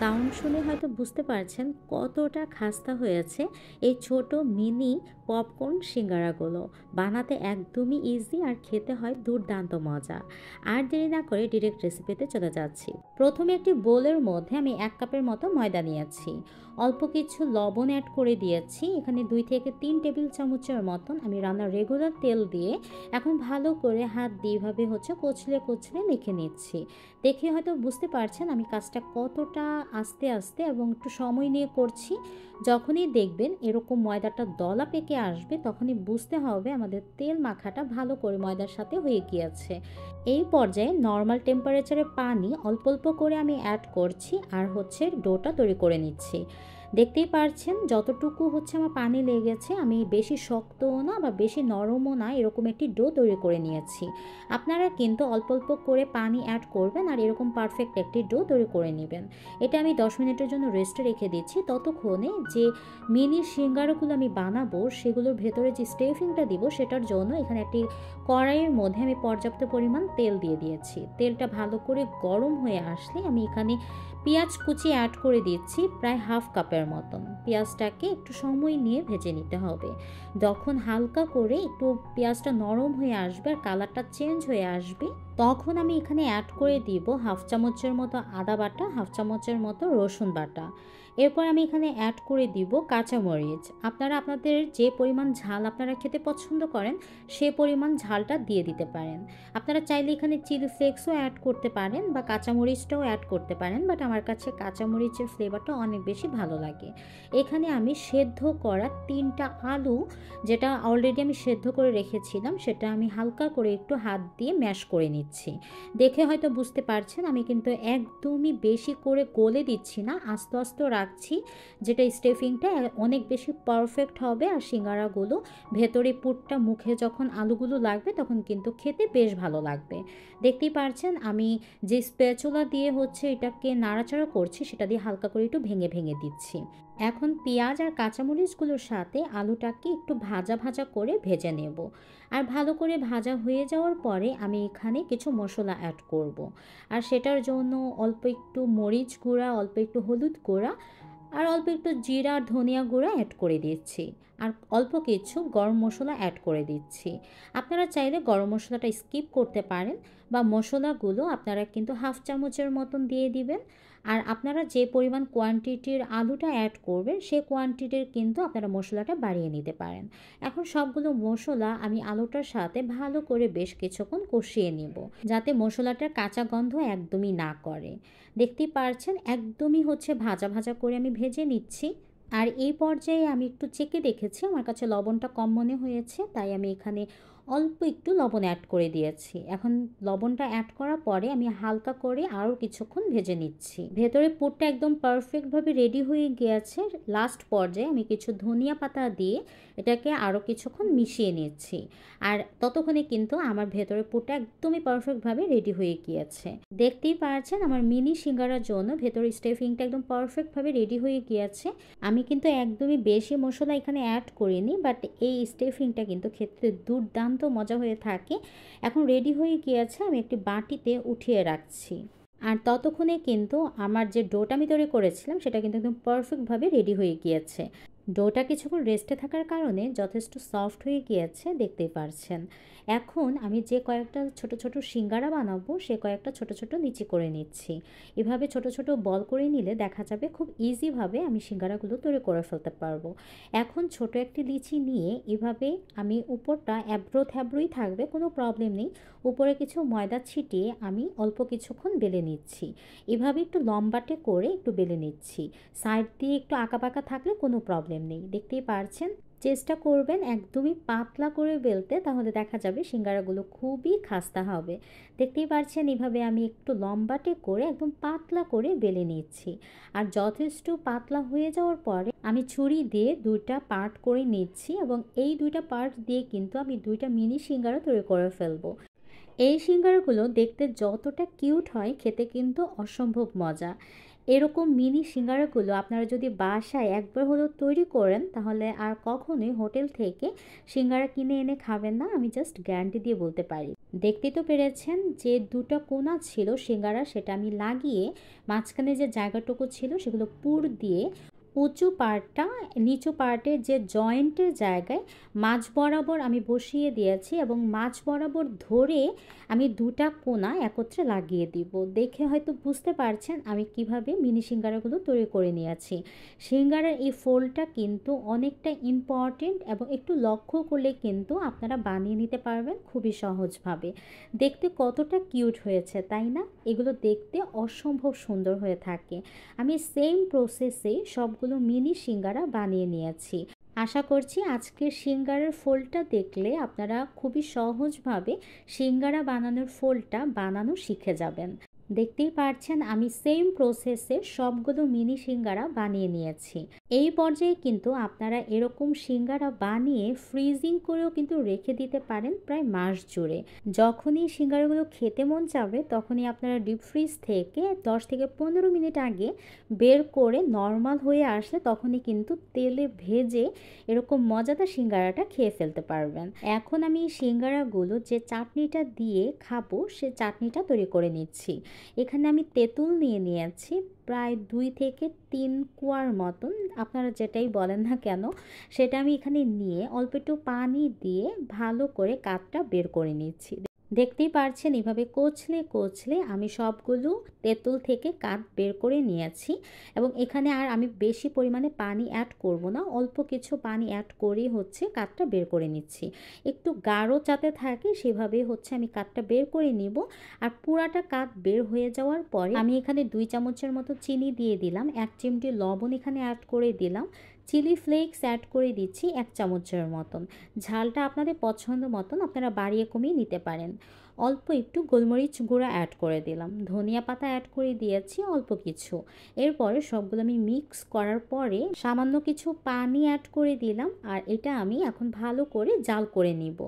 Sound শুনে হয়তো বুঝতে পারছেন কতটা খাস্তা হয়েছে এই ছোট মিনি পপকর্ন সিঙ্গারাগুলো। বানাতে একদমই ইজি আর খেতে হয় দুর্দান্ত মজা। আর দেরি না করে ডিরেক্ট রেসিপিতে চলে যাচ্ছি। প্রথমে একটি বোলের মধ্যে আমি 1 কাপের মতো ময়দা নিয়েছি, অল্প কিছু লবণ অ্যাড করে দিয়েছি। এখানে 2 থেকে 3 টেবিল চামচের মতন আমি রান্নার রেগুলার তেল দিয়ে এখন ভালো করে হাত দিয়ে এভাবে কচলে কচলে মেখে নিচ্ছি। দেখে হয়তো বুঝতে পারছেন আমি কাজটা কতটা আস্তে আস্তে এবং একটু সময় নিয়ে করছি। যখনই দেখবেন এরকম ময়দাটা দলা পেকে আসবে তখনই বুঝতে হবে আমাদের তেল মাখাটা ভালো করে ময়দার সাথে হয়ে গিয়েছে। এই পর্যায়ে নর্মাল টেম্পারেচারে পানি অল্প অল্প করে আমি অ্যাড করছি আর ডোটা তৈরি করে নিচ্ছি। দেখতেই পারছেন যতটুকু আমার পানি লেগেছে, আমি বেশি শক্তও না বা বেশি নরমও না, এরকম একটি ডো তৈরি করে নিয়েছি। আপনারা কিন্তু অল্প অল্প করে পানি অ্যাড করবেন আর এরকম পারফেক্ট একটি ডো তৈরি করে নেবেন। এটা আমি 10 মিনিটের জন্য রেস্টে রেখে দিচ্ছি। ততক্ষণে যে মিনি সিঙ্গারাগুলো আমি বানাবো সেগুলোর ভেতরে যে স্টাফিংটা দিব সেটার জন্য এখানে একটি কড়াইয়ের মধ্যে আমি পর্যাপ্ত পরিমাণ তেল দিয়ে দিয়েছি। তেলটা ভালো করে গরম হয়ে আসলে আমি এখানে পেঁয়াজ কুচি অ্যাড করে দিচ্ছি প্রায় 1/2 কাপের মতন। পেঁয়াজটাকে একটু সময় নিয়ে ভেজে নিতে হবে। যখন হালকা করে একটু পেঁয়াজটা নরম হয়ে আসবে আর কালারটা চেঞ্জ হয়ে আসবে তখন আমি এখানে অ্যাড করে দিব 1/2 চামচের মতো আদা বাটা, 1/2 চামচের মতো রসুন বাটা। এরপর আমি এখানে অ্যাড করে দিব কাঁচামরিচ। আপনারা আপনাদের যে পরিমাণ ঝাল আপনারা খেতে পছন্দ করেন সে পরিমাণ ঝালটা দিয়ে দিতে পারেন। আপনারা চাইলে এখানে চিলি ফ্লেক্সও অ্যাড করতে পারেন বা কাঁচামরিচটাও অ্যাড করতে পারেন, বাট আমার কাছে কাঁচামরিচের ফ্লেভারটা অনেক বেশি ভালো লাগে। এখানে আমি সেদ্ধ করা 3টা আলু, যেটা অলরেডি আমি সেদ্ধ করে রেখেছিলাম, সেটা আমি হালকা করে একটু হাত দিয়ে ম্যাশ করে নিচ্ছি। দেখে হয়তো বুঝতে পারছেন আমি কিন্তু একদমই বেশি করে গলে দিচ্ছি না, আস্তে আস্তে রাখছি, যেটা স্টাফিংটা অনেক বেশি পারফেক্ট হবে আর সিঙ্গারাগুলো ভেতরে পুরটা মুখে যখন আলুগুলো লাগবে তখন কিন্তু খেতে বেশ ভালো লাগবে। দেখতেই পারছেন আমি যে স্প্যাচুলা দিয়ে এটাকে নাড়াচাড়া করছি সেটা দিয়ে হালকা করে একটু ভেঙে ভেঙে দিচ্ছি। এখন পেঁয়াজ আর কাঁচামরিচগুলোর সাথে আলুটাকে একটু ভাজা ভাজা করে ভেজে নেব। আর ভালো করে ভাজা হয়ে যাওয়ার পরে আমি এখানে কিছু মশলা অ্যাড করব। আর সেটার জন্য অল্প একটু মরিচ গুঁড়া, অল্প একটু হলুদ গুঁড়া আর অল্প একটু জিরা আর ধনিয়া গুঁড়া অ্যাড করে দিচ্ছি। আর অল্প কিছু গরম মশলা অ্যাড করে দিচ্ছি। আপনারা চাইলে গরম মশলাটা স্কিপ করতে পারেন বা মশলাগুলো আপনারা কিন্তু 1/2 চামচের মতন দিয়ে দিবেন। আর আপনারা যে পরিমাণ কোয়ান্টিটির আলুটা অ্যাড করবেন সেই কোয়ান্টিটির কিন্তু আপনারা মশলাটা বাড়িয়ে নিতে পারেন। এখন সবগুলো মশলা আমি আলুটার সাথে ভালো করে বেশ কিছুক্ষণ কষিয়ে নেব, যাতে মশলাটার কাঁচা গন্ধ একদমই না করে। দেখতেই পারছেন একদমই ভাজা ভাজা করে আমি ভেজে নিচ্ছি। আর এই পর্যায়ে আমি একটু চেখে দেখেছি, আমার কাছে লবণটা কম মনে হয়েছে, তাই আমি এখানে অল্প একটু লবণ অ্যাড করে দিয়েছি। এখন লবণটা অ্যাড করার পরে আমি হালকা করে আরও কিছুক্ষণ ভেজে নিচ্ছি। ভেতরে পুরটা একদম পারফেক্টভাবে রেডি হয়ে গিয়েছে। লাস্ট পর্যায়ে আমি কিছু ধনিয়া পাতা দিয়ে এটাকে আরও কিছুক্ষণ মিশিয়ে নিচ্ছি। আর ততক্ষণে কিন্তু আমার ভেতরে পুরটা একদমই পারফেক্টভাবে রেডি হয়ে গিয়েছে। দেখতেই পাচ্ছেন আমার মিনি সিঙ্গারার জন্য ভেতরে স্টাফিংটা একদম পারফেক্টভাবে রেডি হয়ে গিয়েছে। আমি কিন্তু একদমই বেশি মশলা এখানে অ্যাড করিনি, বাট এই স্টাফিংটা কিন্তু খেতে দুর্দান্ত মজা হয়ে থাকে। এখন রেডি হয়ে গিয়েছে, আমি একটি বাটিতে উঠিয়ে রাখছি। আর ততক্ষণে কিন্তু আমার যে ডোটা আমি তৈরি করেছিলাম সেটা কিন্তু একদম পারফেক্টভাবে রেডি হয়ে গিয়েছে। ডোটা কিছুক্ষণ রেস্টে থাকার কারণে যথেষ্ট সফট হয়ে গিয়েছে, দেখতেই পারছেন। এখন আমি যে কয়েকটা ছোট ছোট সিঙ্গারা বানাবো সে কয়েকটা ছোট ছোট লিচি করে নিচ্ছি। এভাবে ছোট ছোট বল করে নিলে দেখা যাবে খুব ইজিভাবে আমি সিঙ্গারাগুলো তৈরি করে ফেলতে পারবো। এখন ছোট একটি লিচি নিয়ে এভাবে আমি উপরটা অ্যাব্রো থ্যাব্রোই থাকবে, কোনো প্রবলেম নেই, উপরে কিছু ময়দা ছিটিয়ে আমি অল্প কিছুক্ষণ বেলে নিচ্ছি। এভাবে একটু লম্বাটে করে একটু বেলে নিচ্ছি। সাইড দিয়ে একটু আঁকাবাঁকা থাকলে কোনো প্রবলেম নেই। দেখতেই পারছেন, চেষ্টা করবেন একদমই পাতলা করে বেলতে, তাহলে দেখা যাবে সিঙ্গারাগুলো খুবই খাস্তা হবে। দেখতেই পারছেন এভাবে আমি একটু লম্বাটে করে একদম পাতলা করে বেলে নিচ্ছি। আর যথেষ্ট পাতলা হয়ে যাওয়ার পরে আমি ছুরি দিয়ে 2টা পার্ট করে নিচ্ছি এবং এই 2টা পার্ট দিয়ে কিন্তু আমি 2টা মিনি সিঙ্গারা তৈরি করে ফেলবো। এই সিঙ্গারাগুলো দেখতে যতটা কিউট হয়, খেতে কিন্তু অসম্ভব মজা। এরকম মিনি সিঙ্গারাগুলো আপনারা যদি বাসায় একবার হলেও তৈরি করেন, তাহলে আর কখনোই হোটেল থেকে সিঙ্গারা কিনে এনে খাবেন না, আমি জাস্ট গ্যারান্টি দিয়ে বলতে পারি। দেখতেই তো পেরেছেন যে দুটো কোণা ছিল সিঙ্গারা, সেটা আমি লাগিয়ে মাঝখানে যে জায়গাটুকু ছিল সেগুলো পুর দিয়ে উঁচু পার্টটা নিচু পার্টের যে জয়েন্টের জায়গায় মাঝ বরাবর আমি বসিয়ে দিয়েছি, এবং মাঝ বরাবর ধরে আমি দুটা কোণা একত্রে লাগিয়ে দিব। দেখে হয়তো বুঝতে পারছেন আমি কিভাবে মিনি সিঙ্গারাগুলো তৈরি করে নিয়েছি। সিঙ্গারার এই ফোল্ডটা কিন্তু অনেকটা ইম্পর্টেন্ট, এবং একটু লক্ষ্য করলে কিন্তু আপনারা বানিয়ে নিতে পারবেন খুবই সহজভাবে। দেখতে কতটা কিউট হয়েছে তাই না? এগুলো দেখতে অসম্ভব সুন্দর হয়ে থাকে। আমি সেম প্রসেসে সবগুলো মিনি সিঙ্গারা বানিয়ে নিয়েছি। আশা করছি আজকের সিঙ্গারার ফোল্ডটা দেখলে আপনারা খুবই সহজভাবে সিঙ্গারা বানানোর ফোল্ডটা বানানো শিখে যাবেন। দেখতেই পাচ্ছেন আমি সেম প্রসেসে সবগুলো মিনি সিঙ্গারা বানিয়ে নিয়েছি। এই পর্যায়ে কিন্তু আপনারা এরকম সিঙ্গারা বানিয়ে ফ্রিজিং করেও কিন্তু রেখে দিতে পারেন প্রায় মাস জুড়ে। যখনই সিঙ্গারাগুলো খেতে মন চাবে তখনই আপনারা ডিপ ফ্রিজ থেকে 10 থেকে 15 মিনিট আগে বের করে নর্মাল হয়ে আসলে তখনই কিন্তু তেলে ভেজে এরকম মজাদার সিঙ্গারাটা খেয়ে ফেলতে পারবেন। এখন আমি সিঙ্গারাগুলো যে চাটনিটা দিয়ে খাবো সে চাটনিটা তৈরি করে নিচ্ছি। এখানে আমি তেঁতুল নিয়ে নিয়েছি প্রায় 2 থেকে 3 কোয়ার মতন, আপনারা যেটাই বলেন না কেন, সেটা আমি এখানে নিয়ে অল্প একটু পানি দিয়ে ভালো করে কাঠটা বের করে নিচ্ছি। দেখতেই পারছেন এভাবে কচলে কচলে আমি সবগুলো তেঁতুল থেকে কাঠ বের করে নিয়েছি, এবং এখানে আর আমি বেশি পরিমাণে পানি অ্যাড করব না, অল্প কিছু পানি অ্যাড করেই হচ্ছে কাঠটা বের করে নিচ্ছি। একটু গাঢ় যাতে থাকে সেভাবেই হচ্ছে আমি কাঠটা বের করে নিব। আর পুরাটা কাঠ বের হয়ে যাওয়ার পরে আমি এখানে 2 চামচের মতো চিনি দিয়ে দিলাম, 1 চিমটি লবণ এখানে অ্যাড করে দিলাম, চিলি ফ্লেক্স অ্যাড করে দিচ্ছি 1 চামচের মতন। ঝালটা আপনাদের পছন্দ মতন আপনারা বাড়িয়ে কমিয়ে নিতে পারেন। অল্প একটু গোলমরিচ গুঁড়া অ্যাড করে দিলাম, ধনিয়া পাতা অ্যাড করে দিয়েছি অল্প কিছু। এরপরে সবগুলো আমি মিক্স করার পরে সামান্য কিছু পানি অ্যাড করে দিলাম, আর এটা আমি এখন ভালো করে জাল করে নিব।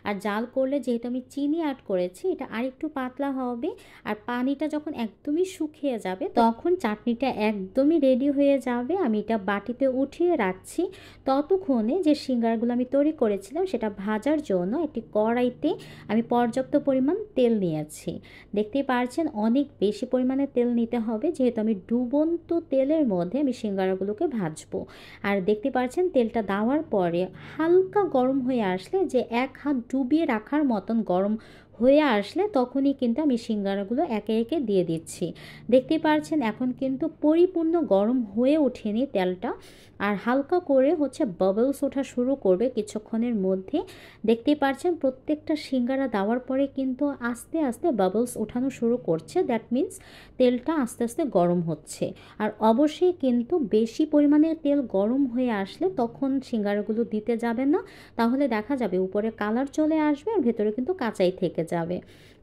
আর জাল করলে যেহেতু আমি চিনি অ্যাড করেছি এটা আরেকটু পাতলা হবে, আর পানিটা যখন একদমই শুকিয়ে যাবে তখন চাটনিটা একদমই রেডি হয়ে যাবে। আমি এটা বাটিতে উঠিয়ে রাখছি। ততক্ষণে যে সিঙ্গারাগুলো আমি তৈরি করেছিলাম সেটা ভাজার জন্য একটি কড়াইতে আমি পর্যাপ্ত পরিমাণ তেল নিয়েছি। দেখতেই পারছেন অনেক বেশি পরিমাণে তেল নিতে হবে, যেহেতু আমি ডুবন্ত তেলের মধ্যে আমি সিঙ্গারাগুলোকে ভাজবো। আর দেখতে পাচ্ছেন তেলটা দেওয়ার পরে হালকা গরম হয়ে আসলে, যে 1 হাত ডুবিয়ে রাখার মতন গরম হয়ে আসলে তখনই কিন্তু আমি সিঙ্গারাগুলো একে একে দিয়ে দিচ্ছি। দেখতেই পাচ্ছেন এখন কিন্তু পরিপূর্ণ গরম হয়ে ওঠেনি তেলটা, আর হালকা করে হচ্ছে বাবলস ওঠা শুরু করবে কিছুক্ষণের মধ্যে। দেখতেই পাচ্ছেন প্রত্যেকটা সিঙ্গারা দেওয়ার পরে কিন্তু আস্তে আস্তে বাবলস ওঠানো শুরু করছে, দ্যাট মিন্স তেলটা আস্তে আস্তে গরম হচ্ছে। আর অবশ্যই কিন্তু বেশি পরিমাণে তেল গরম হয়ে আসলে তখন সিঙ্গারাগুলো দিতে যাবেন না, তাহলে দেখা যাবে উপরে কালার চলে আসবে আর ভেতরে কিন্তু কাঁচাই থেকে যাবে।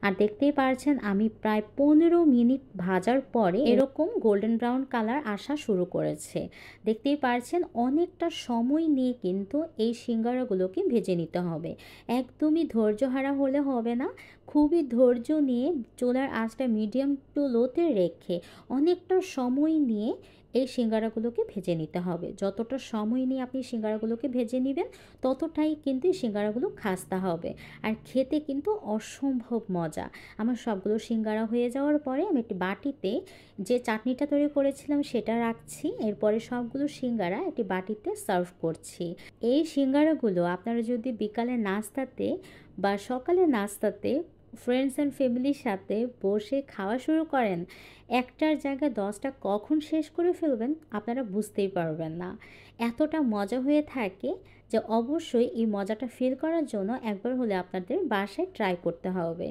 আর দেখতেই পারছেন আমি প্রায় 15 মিনিট ভাজার পরে এরকম গোল্ডেন ব্রাউন কালার আসা শুরু করেছে। দেখতেই পারছেন অনেকটা সময় নিয়ে কিন্তু এই সিঙ্গারাগুলোকে ভেজে নিতে হবে, একদমই ধৈর্যহারা হলে হবে না। খুবই ধৈর্য নিয়ে চুলার আঁচটা মিডিয়াম টু লোতে রেখে অনেকটা সময় নিয়ে এই সিঙ্গারাগুলোকে ভেজে নিতে হবে। যতটা সময় নিয়ে আপনি সিঙ্গারাগুলোকে ভেজে নেবেন ততটাই কিন্তু এই সিঙ্গারাগুলো খাস্তা হবে, আর খেতে কিন্তু অসম্ভব মজা। আমার সবগুলো সিঙ্গারা হয়ে যাওয়ার পরে আমি একটি বাটিতে যে চাটনিটা তৈরি করেছিলাম সেটা রাখছি, এরপরে সবগুলো সিঙ্গারা একটি বাটিতে সার্ভ করছি। এই সিঙ্গারাগুলো আপনারা যদি বিকালে নাস্তাতে বা সকালে নাস্তাতে ফ্রেন্ডস অ্যান্ড ফ্যামিলির সাথে বসে খাওয়া শুরু করেন, একটার জায়গায় 10টা কখন শেষ করে ফেলবেন আপনারা বুঝতেই পারবেন না। এতটা মজা হয়ে থাকে যে অবশ্যই এই মজাটা ফিল করার জন্য একবার হলে আপনাদের বাসায় ট্রাই করতে হবে।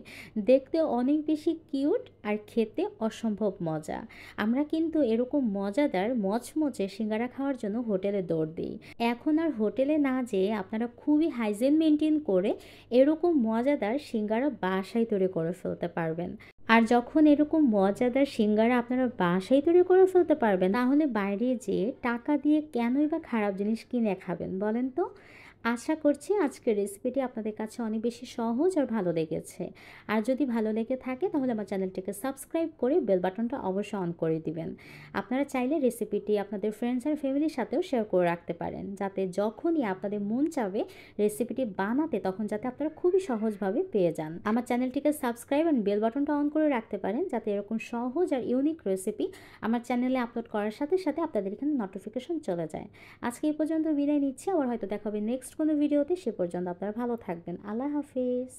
দেখতে অনেক বেশি কিউট আর খেতে অসম্ভব মজা। আমরা কিন্তু এরকম মজাদার মচমচে সিঙ্গারা খাওয়ার জন্য হোটেলে দৌড় দিই। এখন আর হোটেলে না যেয়ে আপনারা খুবই হাইজিন মেনটেন করে এরকম মজাদার সিঙ্গারা বাসায় তৈরি করে ফেলতে পারবেন। আর যখন এরকম মজাদার সিঙ্গারা আপনারা বাসায় তৈরি করে ফেলতে পারবেন, তাহলে বাইরে যেয়ে টাকা দিয়ে কেনই বা খারাপ জিনিস কিনে খাবেন বলেন তো? আশা করছি আজকের রেসিপিটি আপনাদের কাছে অনেক বেশি সহজ আর ভালো লেগেছে। আর যদি ভালো লেগে থাকে তাহলে আমার চ্যানেলটিকে সাবস্ক্রাইব করে বেল বাটনটা অবশ্যই অন করে দিবেন। আপনারা চাইলে রেসিপিটি আপনাদের ফ্রেন্ডস আর ফ্যামিলির সাথেও শেয়ার করে রাখতে পারেন, যাতে যখনই আপনাদের মন চাবে রেসিপিটি বানাতে তখন যাতে আপনারা খুবই সহজভাবে পেয়ে যান। আমার চ্যানেলটিকে সাবস্ক্রাইব আর বেল বাটনটা অন করে রাখতে পারেন, যাতে এরকম সহজ আর ইউনিক রেসিপি আমার চ্যানেলে আপলোড করার সাথে সাথে আপনাদের এখানে নোটিফিকেশন চলে যায়। আজকে এই পর্যন্ত বিদায় নিচ্ছি, আবার হয়তো দেখা হবে নেক্সট কোনো ভিডিওতে। সে পর্যন্ত আপনারা ভালো থাকবেন। আল্লাহ হাফিজ।